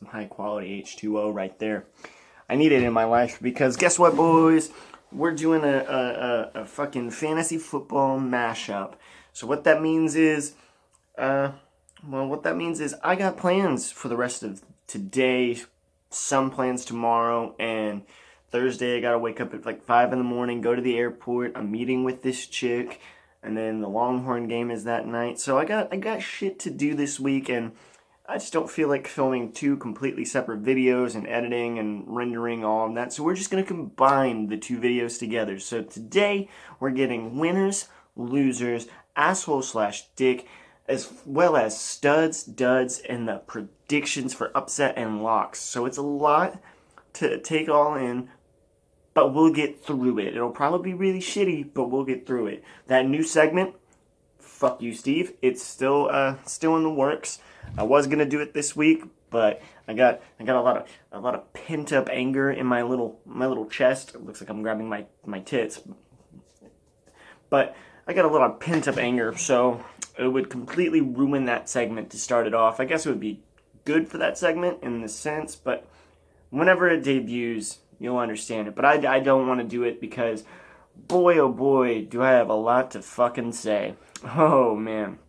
Some high quality H2O right there. I need it in my life because guess what, boys? We're doing a fucking fantasy football mashup. So what that means is, I got plans for the rest of today, some plans tomorrow, and Thursday I gotta wake up at like 5 in the morning, go to the airport. I'm meeting with this chick, and then the Longhorn game is that night. So I got shit to do this week, and I just don't feel like filming two completely separate videos and editing and rendering all of that. So we're just gonna combine the two videos together. So today we're getting winners, losers, asshole slash dick, as well as studs, duds, and the predictions for upset and locks. So it's a lot to take all in, but we'll get through it. It'll probably be really shitty, but we'll get through it. That new segment, fuck you, Steve. It's still in the works. I was gonna do it this week, but I got a lot of pent up anger in my little chest. It looks like I'm grabbing my tits, but I got a lot of pent up anger, so it would completely ruin that segment to start it off. I guess it would be good for that segment in the sense, but whenever it debuts, you'll understand it. But I don't want to do it because, boy, oh boy, do I have a lot to fucking say. Oh, man.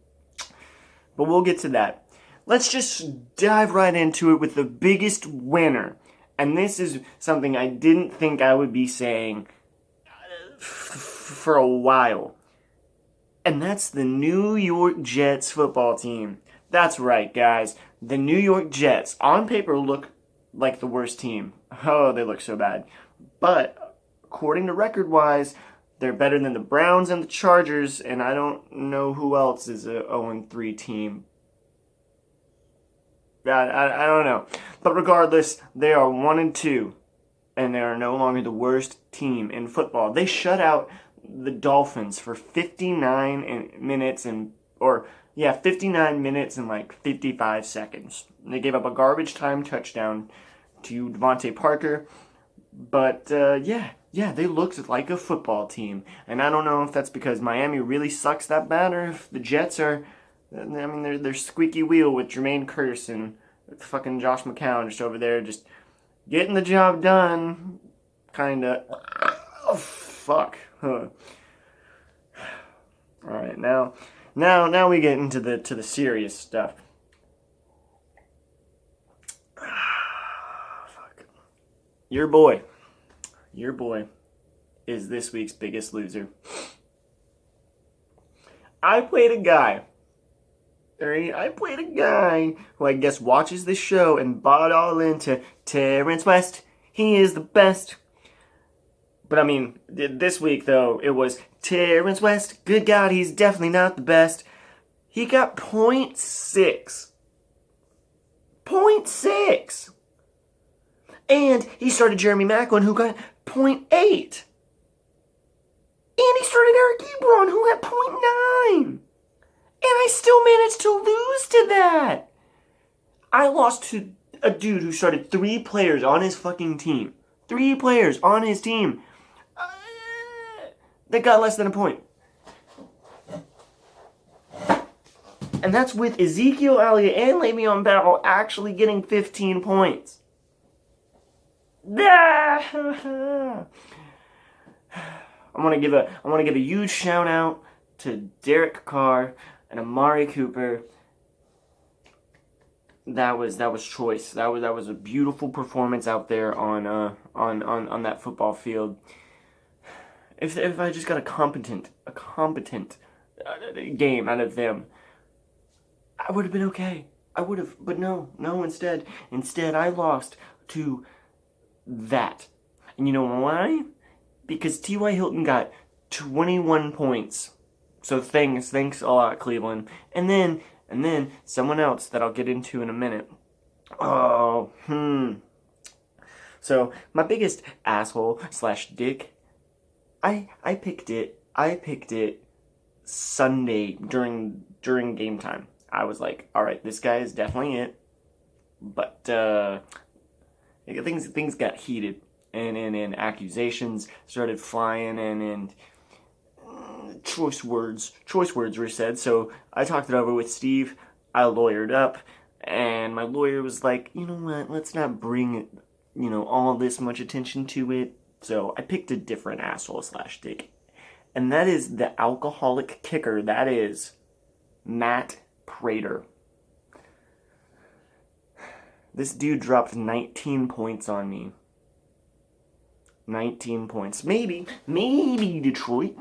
But we'll get to that. Let's just dive right into it with the biggest winner. And this is something I didn't think I would be saying for a while. And that's the New York Jets football team. That's right, guys. The New York Jets, on paper, look like the worst team. Oh, they look so bad. But according to record-wise, they're better than the Browns and the Chargers, and I don't know who else is a 0-3 team. I don't know. But regardless, they are 1-2, and they are no longer the worst team in football. They shut out the Dolphins for 59 minutes and 59 minutes and like 55 seconds. They gave up a garbage time touchdown to Devontae Parker, but yeah, they looked like a football team. And I don't know if that's because Miami really sucks that bad, or if the Jets are, I mean, they're squeaky wheel with Jermaine Kearse and fucking Josh McCown just over there, just getting the job done, kinda. Oh, fuck. Huh. All right, now we get into the serious stuff. Fuck. Your boy is this week's biggest loser. I played a guy who I guess watches this show and bought all into Terrence West. He is the best. But I mean, this week though, it was Terrence West. Good God, he's definitely not the best. He got 0.6. 0.6. And he started Jeremy Maclin, who got 0.8. And he started Eric Ebron, who got 0.9. And I still managed to lose to that. I lost to a dude who started 3 players on his fucking team. 3 players on his team. They got less than a point. And that's with Ezekiel Elliott and Le'Veon Bell actually getting 15 points. I want to give a huge shout out to Derek Carr and Amari Cooper. That was choice. That was a beautiful performance out there on that football field. If I just got a competent game out of them, I would have been okay. I would have, but no. Instead I lost to that. And you know why? Because T.Y. Hilton got 21 points. So thanks a lot, Cleveland. And then someone else that I'll get into in a minute. So my biggest asshole slash dick, I picked it Sunday during game time. I was like, all right, this guy is definitely it. But things got heated, and accusations started flying, and choice words were said. So I talked it over with Steve. I lawyered up, And my lawyer was like, you know what, let's not bring, all this much attention to it. So I picked a different asshole slash dick. And that is the alcoholic kicker. That is Matt Prater. This dude dropped 19 points on me. 19 points. Maybe Detroit,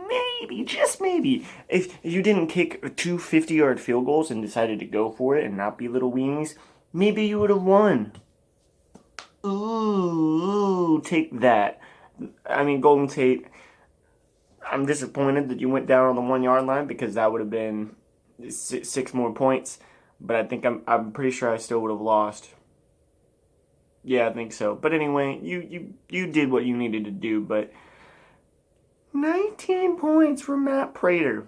just maybe. If you didn't kick two 50-yard field goals and decided to go for it and not be little weenies, maybe you would have won. Ooh, take that. I mean, Golden Tate, I'm disappointed that you went down on the 1 yard line because that would have been 6 more points. But I think I'm pretty sure I still would have lost. Yeah, I think so. But anyway, you did what you needed to do. But 19 points for Matt Prater.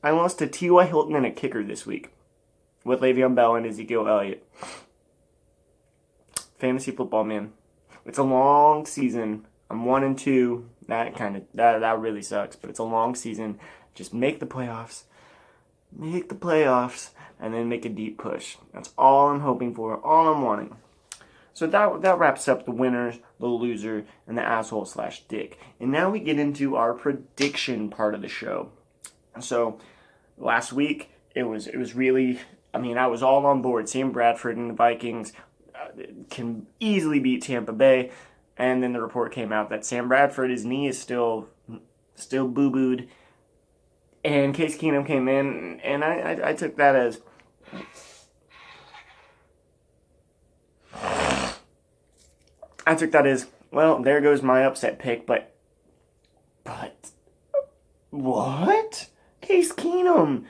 I lost to T.Y. Hilton and a kicker this week with Le'Veon Bell and Ezekiel Elliott. Fantasy football, man. It's a long season. I'm 1-2. That really sucks. But it's a long season. Just make the playoffs. Make the playoffs. And then make a deep push. That's all I'm hoping for. All I'm wanting. So that wraps up the winners, the loser, and the asshole slash dick. And now we get into our prediction part of the show. So last week it was really, I was all on board. Sam Bradford and the Vikings can easily beat Tampa Bay. And then the report came out that Sam Bradford, his knee is still boo-booed. And Case Keenum came in, and I took that as... well, there goes my upset pick, but what? Case Keenum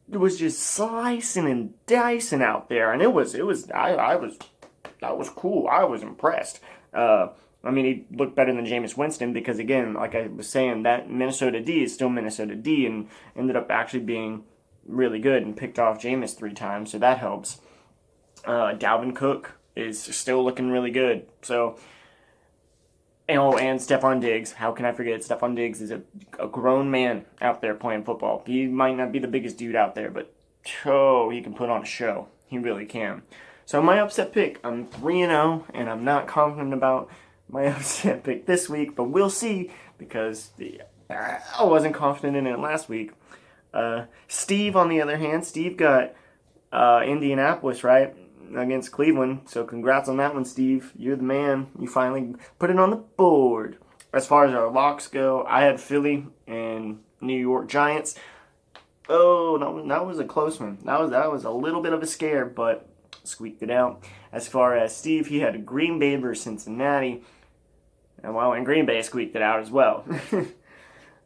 was just slicing and dicing out there, and that was cool. I was impressed. He looked better than Jameis Winston because, again, like I was saying, that Minnesota D is still Minnesota D and ended up actually being really good and picked off Jameis 3 times, so that helps. Dalvin Cook is still looking really good. So, and Stephon Diggs. How can I forget? Stephon Diggs is a grown man out there playing football. He might not be the biggest dude out there, but he can put on a show. He really can. So my upset pick, I'm 3-0, and I'm not confident about my upset pick this week, but we'll see because I wasn't confident in it last week. Steve, on the other hand, Steve got Indianapolis, right, against Cleveland. So congrats on that one, Steve. You're the man. You finally put it on the board. As far as our locks go, I had Philly and New York Giants. Oh, that was a close one. That was a little bit of a scare, but squeaked it out. As far as Steve, he had Green Bay versus Cincinnati. And Green Bay squeaked it out as well.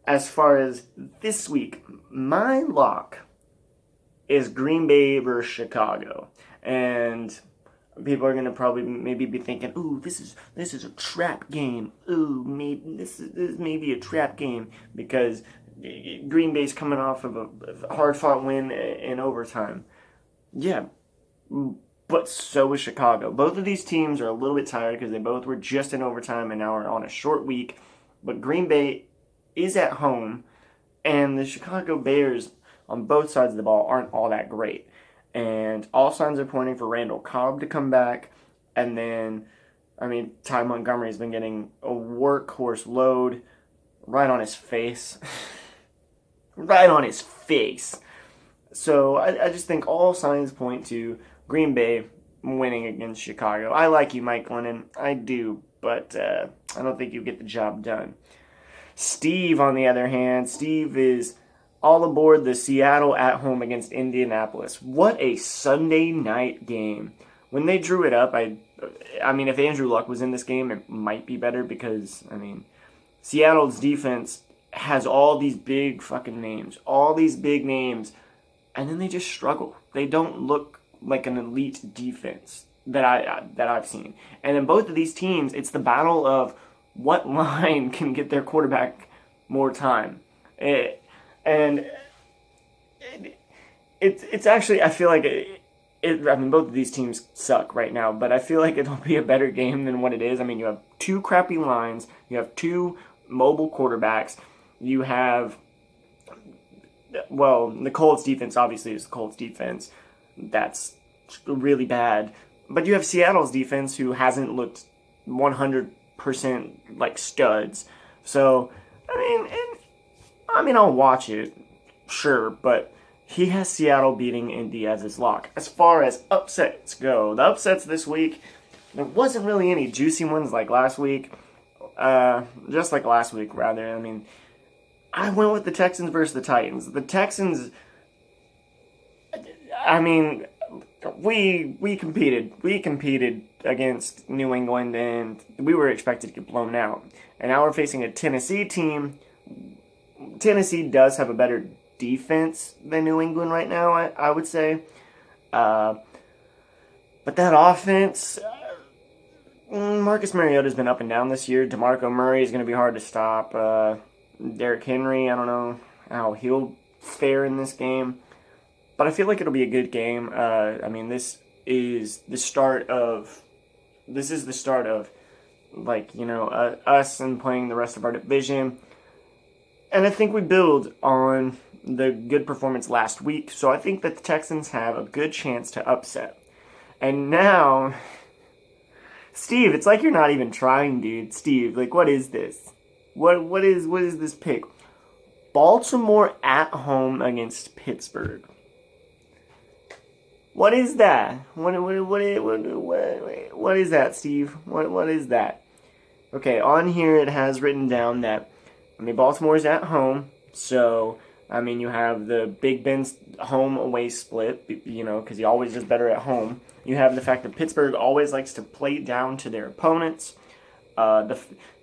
As far as this week, my lock is Green Bay versus Chicago. And people are going to probably maybe be thinking, ooh, this is a trap game. Ooh, maybe this is maybe a trap game because Green Bay's coming off of a hard-fought win in overtime. Yeah, but so is Chicago. Both of these teams are a little bit tired because they both were just in overtime and now are on a short week. But Green Bay is at home, and the Chicago Bears on both sides of the ball aren't all that great. And all signs are pointing for Randall Cobb to come back. And then, Ty Montgomery has been getting a workhorse load right on his face. Right on his face. So I just think all signs point to Green Bay winning against Chicago. I like you, Mike Lennon. I do. But I don't think you get the job done. Steve, on the other hand, Steve is all aboard the Seattle at home against Indianapolis. What a Sunday night game. When they drew it up, if Andrew Luck was in this game, it might be better because, Seattle's defense has all these big fucking names. All these big names. And then they just struggle. They don't look like an elite defense that I've seen. And in both of these teams, it's the battle of what line can get their quarterback more time. It's actually, I feel like both of these teams suck right now, but I feel like it'll be a better game than what it is. You have 2 crappy lines, you have 2 mobile quarterbacks, you have, the Colts defense obviously is the Colts defense. That's really bad. But you have Seattle's defense, who hasn't looked 100% like studs. So, I'll watch it, sure, but he has Seattle beating Indy as his lock. As far as upsets go, the upsets this week, there wasn't really any juicy ones like last week. Just like last week, rather. I went with the Texans versus the Titans. The Texans, we competed. We competed against New England, and we were expected to get blown out. And now we're facing a Tennessee team. Tennessee does have a better defense than New England right now, I would say. But that offense, Marcus Mariota's been up and down this year. DeMarco Murray is going to be hard to stop. Derrick Henry, I don't know how he'll fare in this game. But I feel like it'll be a good game. This is the start of, us and playing the rest of our division. And I think we build on the good performance last week. So I think that the Texans have a good chance to upset. And now, Steve, it's like you're not even trying, dude. Steve, what is this? What is this pick? Baltimore at home against Pittsburgh. What is that? What is that, Steve? What is that? Okay, on here it has written down that Baltimore's at home, so you have the Big Ben's home away split, because he always does better at home. You have the fact that Pittsburgh always likes to play down to their opponents.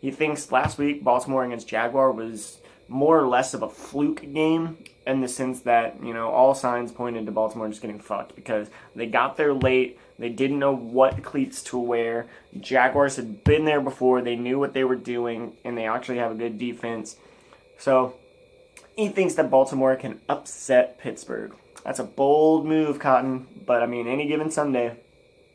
He thinks last week Baltimore against Jaguar was more or less of a fluke game, in the sense that, all signs pointed to Baltimore just getting fucked because they got there late. They didn't know what cleats to wear. Jaguars had been there before. They knew what they were doing, and they actually have a good defense. So he thinks that Baltimore can upset Pittsburgh. That's a bold move, Cotton, but any given Sunday.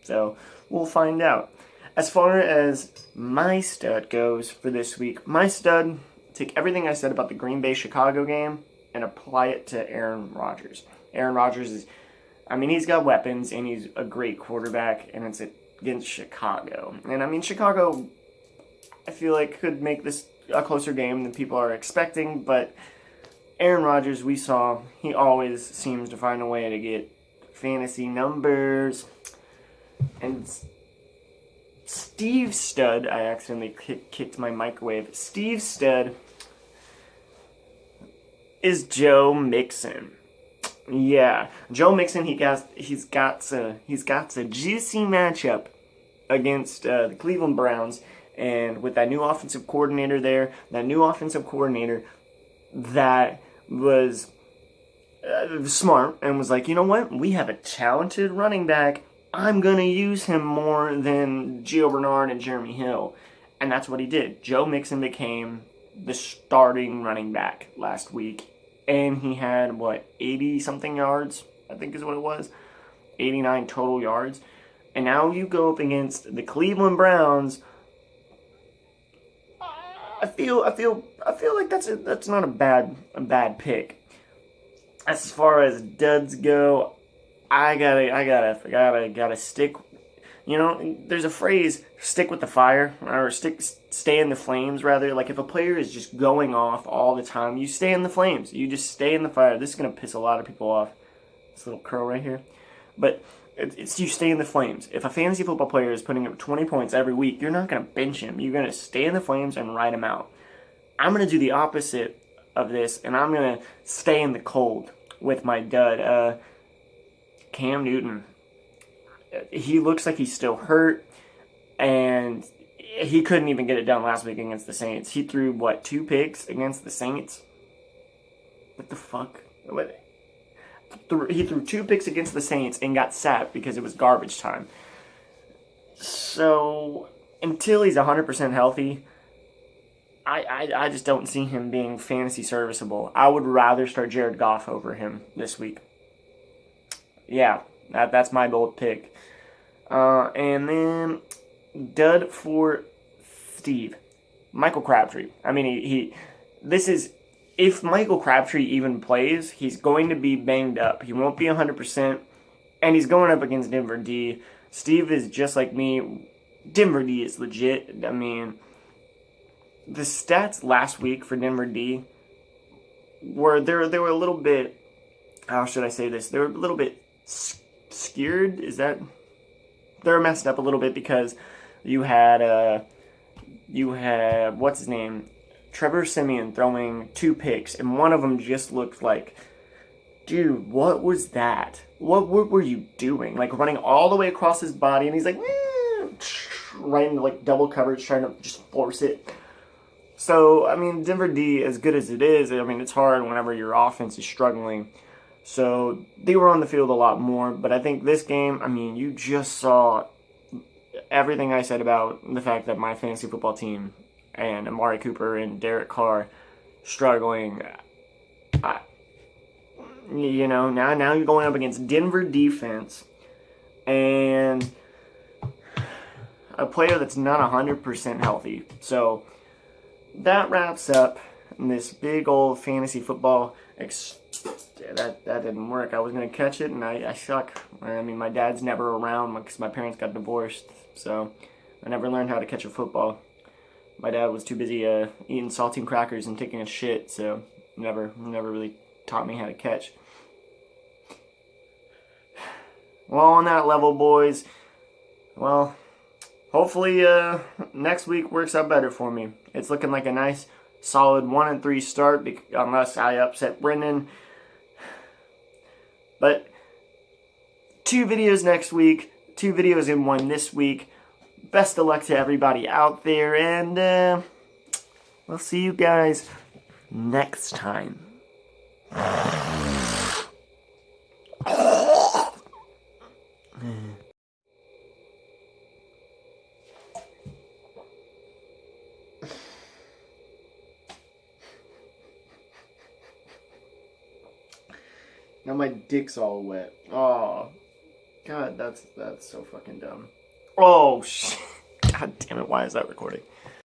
So we'll find out. As far as my stud goes for this week, my stud, take everything I said about the Green Bay-Chicago game and apply it to Aaron Rodgers. Aaron Rodgers is, he's got weapons, and he's a great quarterback, and it's against Chicago. And, Chicago, I feel like, could make this a closer game than people are expecting, but Aaron Rodgers, we saw, he always seems to find a way to get fantasy numbers. And Steve Stud, I accidentally kicked my microwave. Steve Stud is Joe Mixon. Yeah, Joe Mixon. He's got a juicy matchup against the Cleveland Browns, and with that new offensive coordinator there, that was smart and was like, you know what? We have a talented running back. I'm gonna use him more than Gio Bernard and Jeremy Hill, and that's what he did. Joe Mixon became the starting running back last week, and he had 80-something yards, I think is what it was, 89 total yards. And now you go up against the Cleveland Browns. I feel like that's not a bad pick. As far as duds go, I gotta stick. There's a phrase, stick with the fire, or stay in the flames, rather. Like, if a player is just going off all the time, you stay in the flames. You just stay in the fire. This is going to piss a lot of people off, this little curl right here. But it's you stay in the flames. If a fantasy football player is putting up 20 points every week, you're not going to bench him. You're going to stay in the flames and ride him out. I'm going to do the opposite of this, and I'm going to stay in the cold with my dud. Cam Newton. He looks like he's still hurt, and he couldn't even get it done last week against the Saints. He threw, 2 picks against the Saints? What the fuck? He threw 2 picks against the Saints and got sacked because it was garbage time. So, until he's 100% healthy, I just don't see him being fantasy serviceable. I would rather start Jared Goff over him this week. Yeah, that's my bold pick. And then dud for Steve, Michael Crabtree. If Michael Crabtree even plays, he's going to be banged up. He won't be 100%. And he's going up against Denver D. Steve is just like me. Denver D is legit. I mean, the stats last week for Denver D were they were a little bit, how should I say this? They were a little bit scared. Is that, they were messed up a little bit because you had what's his name, Trevor Siemian throwing 2 picks, and one of them just looked like, dude, what was that? What were you doing? Like running all the way across his body, and he's like, right into like double coverage, trying to just force it. So, I mean, Denver D, as good as it is, I mean, it's hard whenever your offense is struggling. So, they were on the field a lot more. But I think this game, I mean, you just saw everything I said about the fact that my fantasy football team and Amari Cooper and Derek Carr struggling. You know, now you're going up against Denver defense and a player that's not 100% healthy. So, that wraps up this big old fantasy football. That didn't work. I was going to catch it, and I suck. I mean, my dad's never around because my parents got divorced, so I never learned how to catch a football. My dad was too busy eating saltine crackers and taking a shit, so never really taught me how to catch. Well, on that level, boys, well, hopefully next week works out better for me. It's looking like a nice, solid 1-3 start, unless I upset Brendan. But 2 videos next week, 2 videos in one this week. Best of luck to everybody out there, and we'll see you guys next time. Now my dick's all wet. Oh, God, that's so fucking dumb. Oh, shit. God damn it, why is that recording?